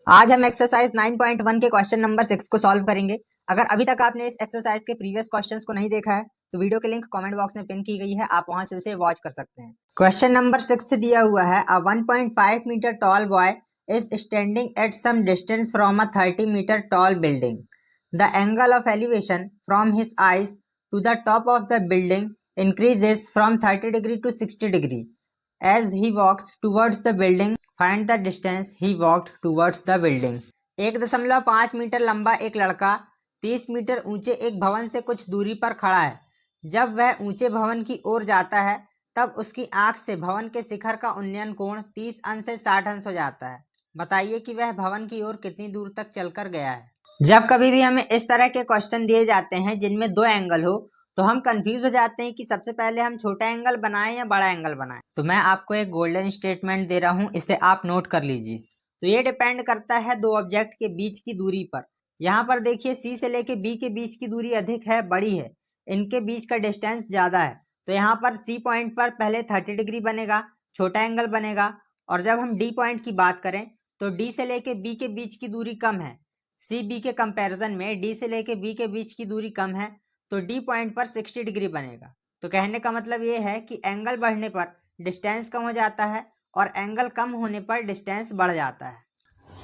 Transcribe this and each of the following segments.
आज हम एक्सरसाइज 9.1 के क्वेश्चन नंबर 6 को सॉल्व करेंगे। अगर अभी तक आपने इस एक्सरसाइज के प्रीवियस क्वेश्चंस को नहीं देखा है तो वीडियो के लिंक कमेंट बॉक्स में पिन की गई है, आप वहां से उसे वॉच कर सकते हैं। क्वेश्चन नंबर 6 दिया हुआ है, a 1.5 metre tall boy is standing at some distance from a 30 metre tall building. The angle of elevation from his eyes to the top of the building increases from 30 degree to 60 degree as he walks towards the building. Find the distance he walked towards the building. 1.5 metre लंबा एक लड़का 30 metre ऊंचे एक भवन से कुछ दूरी पर खड़ा है। जब वह ऊंचे भवन की ओर जाता है तब उसकी आंख से भवन के शिखर का उन्नयन कोण 30 अंश से 60 अंश हो जाता है। बताइए कि वह भवन की ओर कितनी दूर तक चलकर गया है। जब कभी भी हमें इस तरह के क्वेश्चन दिए जाते हैं जिनमें दो एंगल हो तो हम कंफ्यूज हो जाते हैं कि सबसे पहले हम छोटा एंगल बनाएं या बड़ा एंगल बनाएं। तो मैं आपको एक गोल्डन स्टेटमेंट दे रहा हूं, इसे आप नोट कर लीजिए। तो ये डिपेंड करता है दो ऑब्जेक्ट के बीच की दूरी पर। यहाँ पर देखिए सी से लेके बी के बीच की दूरी अधिक है, बड़ी है, इनके बीच का डिस्टेंस ज्यादा है। तो यहाँ पर सी पॉइंट पर पहले 30 डिग्री बनेगा, छोटा एंगल बनेगा। और जब हम डी पॉइंट की बात करें तो डी से लेके बी के बीच की दूरी कम है, सी बी के कंपैरिजन में डी से लेके बी के बीच की दूरी कम है, तो डी पॉइंट पर 60 डिग्री बनेगा। तो कहने का मतलब ये है कि एंगल बढ़ने पर डिस्टेंस कम हो जाता है और एंगल कम होने पर डिस्टेंस बढ़ जाता है।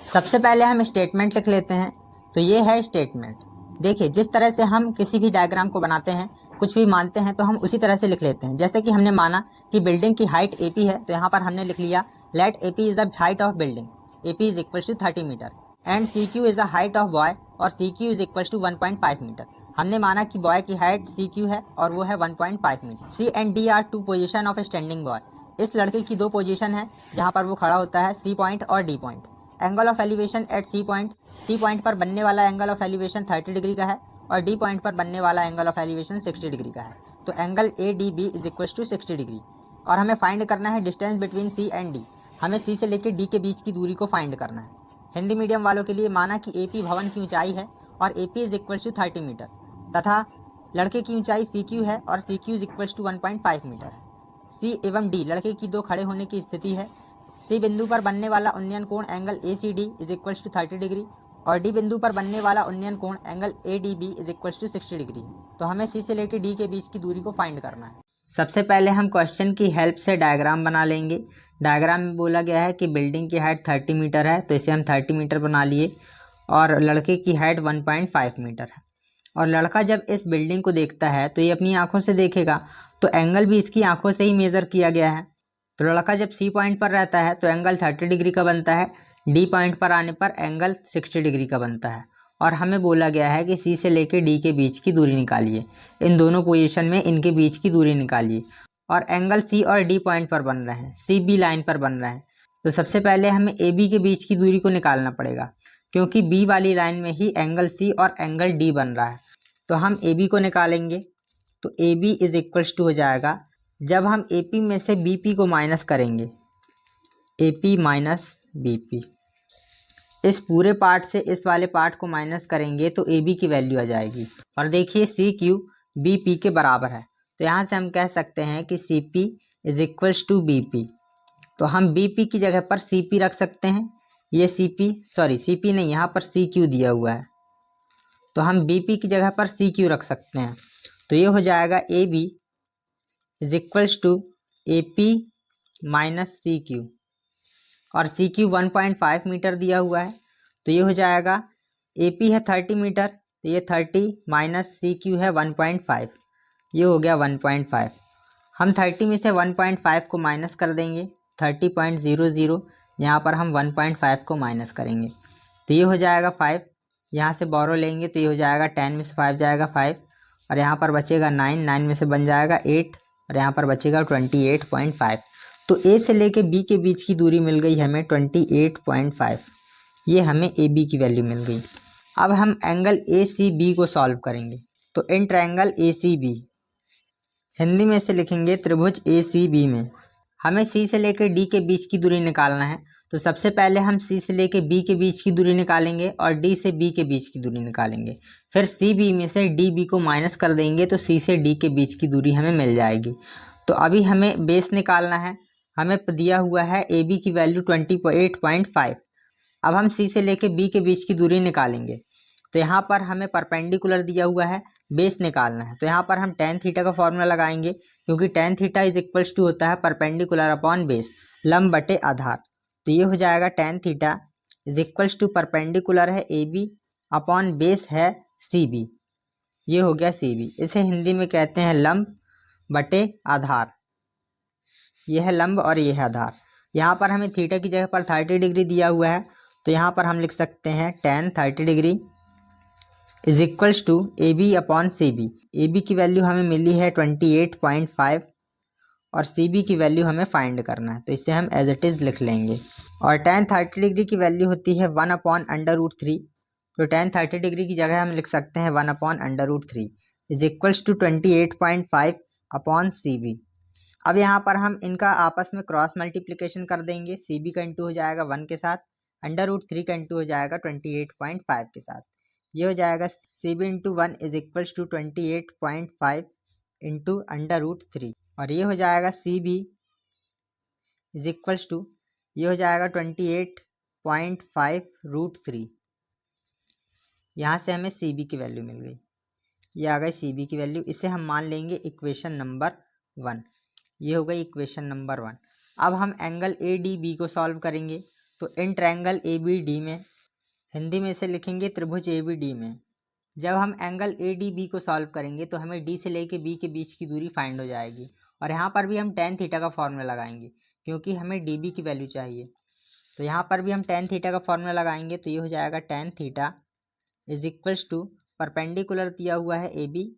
सबसे पहले हम स्टेटमेंट लिख लेते हैं। तो ये है स्टेटमेंट। देखिए, जिस तरह से हम किसी भी डायग्राम को बनाते हैं, कुछ भी मानते हैं तो हम उसी तरह से लिख लेते हैं। जैसे कि हमने माना कि बिल्डिंग की हाइट AP है, तो यहाँ पर हमने लिख लिया let AP is the height of building, AP is equal to 30 metre and CQ is the height of boy और CQ is equal to 1.5 metre. हमने माना कि बॉय की हाइट CQ है और वो है 1.5 metre. C and D are two position of standing boy. इस लड़के की दो पोजीशन है जहाँ पर वो खड़ा होता है, C पॉइंट और D point. Angle of elevation at C point पर बनने वाला एंगल ऑफ एलिवेशन 30 डिग्री का है और डी पॉइंट पर बनने वाला एंगल ऑफ एलिवेशन 60 डिग्री का है। तो angle ADB is equal to 60 degree. और हमें फाइंड करना है distance between C and D। हमें C से लेकर D के बीच की दूरी को फाइंड करना है। हिंदी मीडियम वालों के लिए माना कि AP भवन की ऊंचाई है और AP is equal to 30 metre तथा लड़के की ऊंचाई CQ है और CQ is equal to 1.5 metre है। C एवं D लड़के की दो खड़े होने की स्थिति है। C बिंदु पर बनने वाला उन्नयन कोण angle ACD is equal to 30 degree और D बिंदु पर बनने वाला उन्नयन कोण angle ADB is equal to 60 degree. तो हमें C से लेकर D के बीच की दूरी को फाइंड करना है। सबसे पहले हम क्वेश्चन की हेल्प से डायग्राम बना लेंगे। डायग्राम में बोला गया है कि बिल्डिंग की हाइट 30 मीटर है, तो इसे हम 30 मीटर बना लिए और लड़के की हाइट 1.5 मीटर है। और लड़का जब इस बिल्डिंग को देखता है तो ये अपनी आंखों से देखेगा, तो एंगल भी इसकी आंखों से ही मेज़र किया गया है। तो लड़का जब C पॉइंट पर रहता है तो एंगल 30 डिग्री का बनता है, D पॉइंट पर आने पर एंगल 60 डिग्री का बनता है। और हमें बोला गया है कि C से लेकर D के बीच की दूरी निकालिए। इन दोनों पोजीशन में इनके बीच की दूरी निकालिए और एंगल C और D पॉइंट पर बन रहे हैं, CB लाइन पर बन रहे हैं। तो सबसे पहले हमें AB के बीच की दूरी को निकालना पड़ेगा, क्योंकि B वाली लाइन में ही एंगल C और एंगल D बन रहा है। तो हम AB को निकालेंगे, तो AB इज इक्वल्स टू हो जाएगा, जब हम AP में से BP को माइनस करेंगे, AP माइनस BP, इस पूरे पार्ट से इस वाले पार्ट को माइनस करेंगे तो AB की वैल्यू आ जाएगी। और देखिए CQ BP के बराबर है, तो यहाँ से हम कह सकते हैं कि CP is equals to BP। तो हम BP की जगह पर CP रख सकते हैं। ये CP नहीं, यहाँ पर CQ दिया हुआ है, तो हम BP की जगह पर CQ रख सकते हैं। तो ये हो जाएगा AB is equals to AP minus CQ और CQ 1.5 मीटर दिया हुआ है, तो ये हो जाएगा AP है 30 मीटर, तो ये 30 माइनस CQ है 1.5, ये हो गया 1.5। हम 30 में से 1.5 को माइनस कर देंगे, 30.00, यहाँ पर हम 1.5 को माइनस करेंगे तो ये हो जाएगा 5। यहाँ से बोरो लेंगे तो ये हो जाएगा 10 में से 5 जाएगा 5 और यहाँ पर बचेगा 9 में से बन जाएगा 8 और यहाँ पर बचेगा 28.5। तो A से लेके B के बीच की दूरी मिल गई हमें 28.5, ये हमें AB की वैल्यू मिल गई। अब हम एंगल ACB को सॉल्व करेंगे। तो इन ट्रायंगल ACB, हिंदी में से लिखेंगे त्रिभुज ACB में हमें C से लेकर D के बीच की दूरी निकालना है। तो सबसे पहले हम C से लेकर B के बीच की दूरी निकालेंगे और D से B के बीच की दूरी निकालेंगे, फिर CB में से DB को माइनस कर देंगे तो C से D के बीच की दूरी हमें मिल जाएगी। तो अभी हमें बेस निकालना है। हमें दिया हुआ है AB की वैल्यू 28.5, अब हम सी से लेके बी के बीच की दूरी निकालेंगे। तो यहाँ पर हमें परपेंडिकुलर दिया हुआ है, बेस निकालना है। तो यहाँ पर हम tan थीटा का फॉर्मूला लगाएंगे, क्योंकि tan theta is equals to होता है परपेंडिकुलर अपॉन बेस, लंब बटे आधार। तो ये हो जाएगा tan theta is equals to perpendicular है ए बी अपॉन बेस है सी बी। ये हो गया सी बी। इसे हिंदी में कहते हैं लंब बटे आधार। यह है लंब और यह है आधार। यहाँ पर हमें थीटा की जगह पर 30 डिग्री दिया हुआ है, तो यहाँ पर हम लिख सकते हैं tan 30 degree is equals to A B upon C B. A B की वैल्यू हमें मिली है 28.5 और सी बी की वैल्यू हमें फाइंड करना है, तो इसे हम एज इट इज़ लिख लेंगे। और tan 30 डिग्री की वैल्यू होती है 1 अपॉन √3। तो tan 30 डिग्री की जगह हम लिख सकते हैं 1 upon √3 is equals to 28.5 upon C B. अब यहाँ पर हम इनका आपस में क्रॉस मल्टीप्लिकेशन कर देंगे। सी बी का इंटू हो जाएगा 1 के साथ, √3 का इंटू हो जाएगा 28.5 के साथ। ये हो जाएगा C B into 1 is equals to 28.5 into √3। और ये हो जाएगा C B is equals to, ये हो जाएगा 28.5 √3। यहाँ से हमें सी बी की वैल्यू मिल गई। ये आ गई सी बी की वैल्यू। इसे हम मान लेंगे इक्वेशन नंबर 1। ये हो गई इक्वेशन नंबर 1। अब हम एंगल ए डी बी को सॉल्व करेंगे। तो in triangle A B D में, हिंदी में इसे लिखेंगे त्रिभुज ए बी डी में, जब हम एंगल ए डी बी को सॉल्व करेंगे तो हमें डी से लेके बी के बीच की दूरी फाइंड हो जाएगी। और यहाँ पर भी हम tan थीटा का फॉर्मूला लगाएंगे, क्योंकि हमें डी बी की वैल्यू चाहिए। तो यहाँ पर भी हम tan थीटा का फॉर्मूला लगाएंगे। तो ये हो जाएगा tan theta is equals to, perpendicular दिया हुआ है ए बी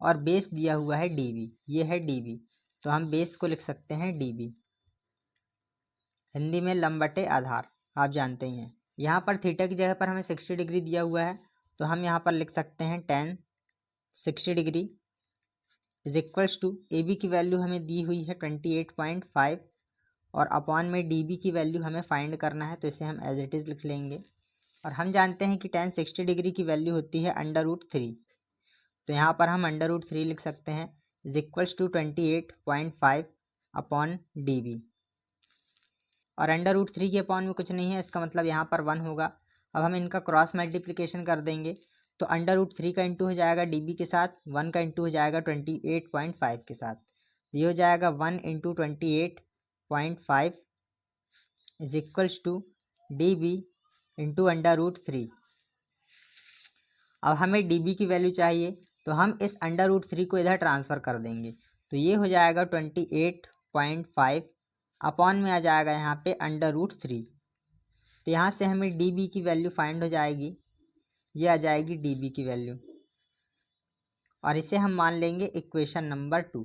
और बेस दिया हुआ है डी बी। ये है डी बी, तो हम बेस को लिख सकते हैं डी बी, हिंदी में लंब बटे आधार, आप जानते ही हैं। यहाँ पर थीटा की जगह पर हमें 60 डिग्री दिया हुआ है, तो हम यहाँ पर लिख सकते हैं tan 60 degree is equals to, A B की वैल्यू हमें दी हुई है 28.5 और अपॉन में डी बी की वैल्यू हमें फाइंड करना है, तो इसे हम एज इट इज़ लिख लेंगे। और हम जानते हैं कि tan 60 डिग्री की वैल्यू होती है √3। तो यहाँ पर हम √3 लिख सकते हैं is equals to 28.5 upon D B. और √3 के अपॉन में कुछ नहीं है, इसका मतलब यहाँ पर 1 होगा। अब हम इनका क्रॉस मल्टीप्लिकेशन कर देंगे। तो √3 का इंटू हो जाएगा डी बी के साथ, 1 का इंटू हो जाएगा 28.5 के साथ। ये हो जाएगा 1 into 28.5 is equals to D B into √3। अब हमें डी बी की वैल्यू चाहिए, तो हम इस √3 को इधर ट्रांसफ़र कर देंगे। तो ये हो जाएगा 28.5 अपॉन में आ जाएगा यहाँ पे √3। तो यहाँ से हमें डी बी की वैल्यू फाइंड हो जाएगी। ये आ जाएगी डी बी की वैल्यू, और इसे हम मान लेंगे इक्वेशन नंबर 2।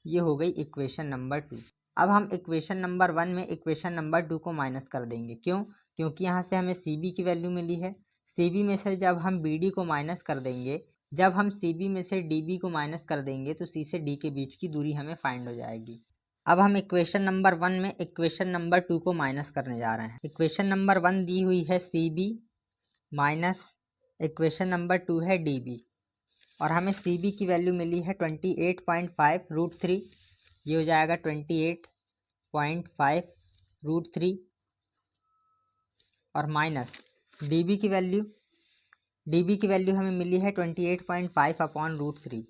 ये हो गई इक्वेशन नंबर 2। अब हम इक्वेशन नंबर 1 में इक्वेशन नंबर 2 को माइनस कर देंगे। क्यों? क्योंकि यहाँ से हमें सी बी की वैल्यू मिली है। सी बी में से जब हम बी डी को माइनस कर देंगे, जब हम सी बी में से डी बी को माइनस कर देंगे, तो सी से डी के बीच की दूरी हमें फाइंड हो जाएगी। अब हम इक्वेशन नंबर 1 में इक्वेशन नंबर 2 को माइनस करने जा रहे हैं। इक्वेशन नंबर 1 दी हुई है C B minus equation number 2 है डी बी, और हमें सी बी की वैल्यू मिली है 28.5 √3। ये हो जाएगा 28.5 √3 और माइनस डी बी की वैल्यू हमें मिली है 28.5 अपॉन √3।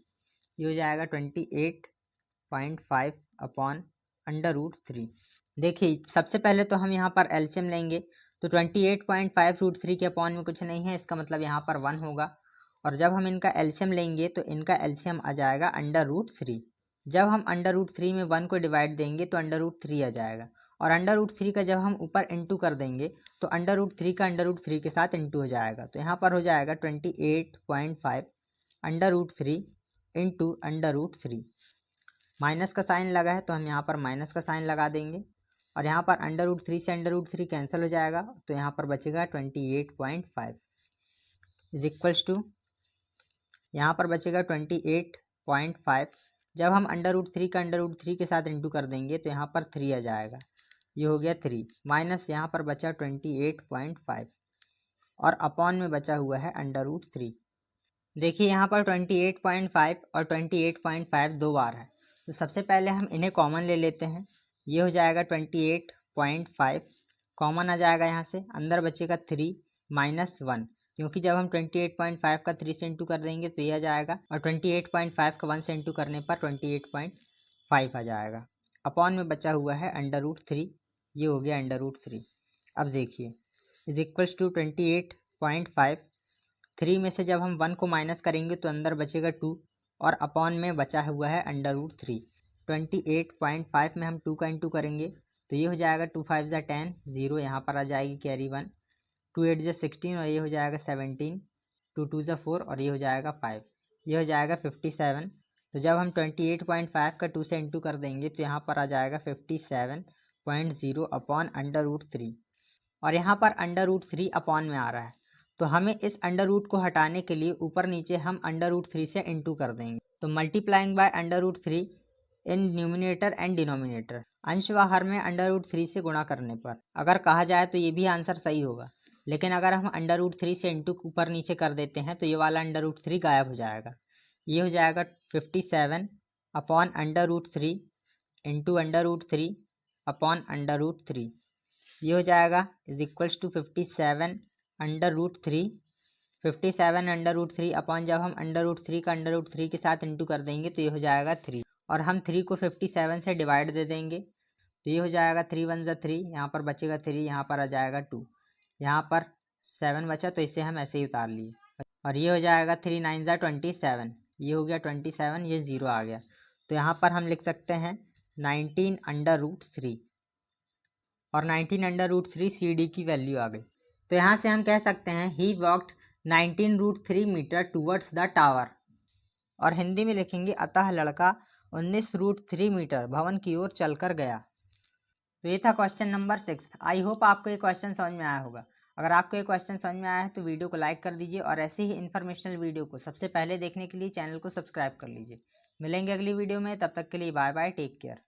ये हो जाएगा 28.5 अपॉन √3। देखिए, सबसे पहले तो हम यहाँ पर एलसीएम लेंगे। तो 28.5 √3 के अपॉन में कुछ नहीं है, इसका मतलब यहाँ पर 1 होगा। और जब हम इनका एलसीएम लेंगे तो इनका एलसीएम आ जाएगा √3। जब हम √3 में 1 को डिवाइड देंगे तो √3 आ जाएगा। और √3 का जब हम ऊपर इंटू कर देंगे तो √3 का √3 के साथ इंटू हो जाएगा। तो यहाँ पर हो जाएगा 28.5 √3 इंटू √3। माइनस का साइन लगा है, तो हम यहाँ पर माइनस का साइन लगा देंगे। और यहाँ पर √3 से √3 कैंसिल हो जाएगा, तो यहाँ पर बचेगा 28.5 इज इक्वल्स टू, यहाँ पर बचेगा 28.5। जब हम √3 का √3 के साथ इंटू कर देंगे तो यहाँ पर 3 आ जाएगा। ये हो गया 3 माइनस यहाँ पर बचा 28.5 और अपॉन में बचा हुआ है √3। देखिए, यहाँ पर 28.5 और 28.5 दो बार है, तो सबसे पहले हम इन्हें कॉमन ले लेते हैं। ये हो जाएगा 28.5 कॉमन आ जाएगा यहाँ से, अंदर बचेगा 3 माइनस 1, क्योंकि जब हम 28.5 का 3 से इंटू कर देंगे तो ये आ जाएगा, और 28.5 का 1 से इंटू करने पर 28.5 आ जाएगा। अपॉन में बचा हुआ है √3, ये हो गया √3। अब देखिए इज इक्वल्स टू 28.5, 3 में से जब हम 1 को माइनस करेंगे तो अंदर बचेगा 2, और अपॉन में बचा हुआ है √3। 28.5 में हम 2 का इंटू करेंगे तो ये हो जाएगा 2 5 ज़ा 10, 0 यहाँ पर आ जाएगी कैरी 1, 2 8 ज़ा 16 और ये हो जाएगा 17, 2 2 ज़ा 4 और ये हो जाएगा 5, ये हो जाएगा 57। तो जब हम 28.5 का 2 से इंटू कर देंगे तो यहाँ पर आ जाएगा 57.0 अपॉन √3, और यहाँ पर √3 अपॉन में आ रहा है, तो हमें इस अंडर को हटाने के लिए ऊपर नीचे हम √3 से इंटू कर देंगे। तो multiplying by √3 in numerator and denominator, अंश व हर में √3 से गुणा करने पर अगर कहा जाए तो ये भी आंसर सही होगा, लेकिन अगर हम √3 से इंटू ऊपर नीचे कर देते हैं तो ये वाला √3 गायब हो जाएगा। ये हो जाएगा 57 अपॉन √3 इंटू √3 अपॉन √3, ये हो जाएगा इज इक्वल्स टू 57 √3, 57 √3 अपॉन जब हम √3 का √3 के साथ इंटू कर देंगे तो ये हो जाएगा 3, और हम 3 को 57 से डिवाइड दे देंगे तो ये हो जाएगा 3 1 ज़ा 3, यहाँ पर बचेगा 3, यहाँ पर आ जाएगा 2, यहाँ पर 7 बचा तो इसे हम ऐसे ही उतार लिए, और ये हो जाएगा 3 9 ज़ा 27, ये हो गया 27, ये 0 आ गया। तो यहाँ पर हम लिख सकते हैं 19 √3, और 19 √3 CD की वैल्यू आ गई। तो यहाँ से हम कह सकते हैं he walked 19√3 metre towards the tower, और हिंदी में लिखेंगे अतः लड़का 19√3 मीटर भवन की ओर चलकर गया। तो ये था क्वेश्चन नंबर 6। आई होप आपको ये क्वेश्चन समझ में आया होगा। अगर आपको ये क्वेश्चन समझ में आया है तो वीडियो को लाइक कर दीजिए, और ऐसे ही इन्फॉर्मेशनल वीडियो को सबसे पहले देखने के लिए चैनल को सब्सक्राइब कर लीजिए। मिलेंगे अगली वीडियो में, तब तक के लिए बाय बाय, टेक केयर।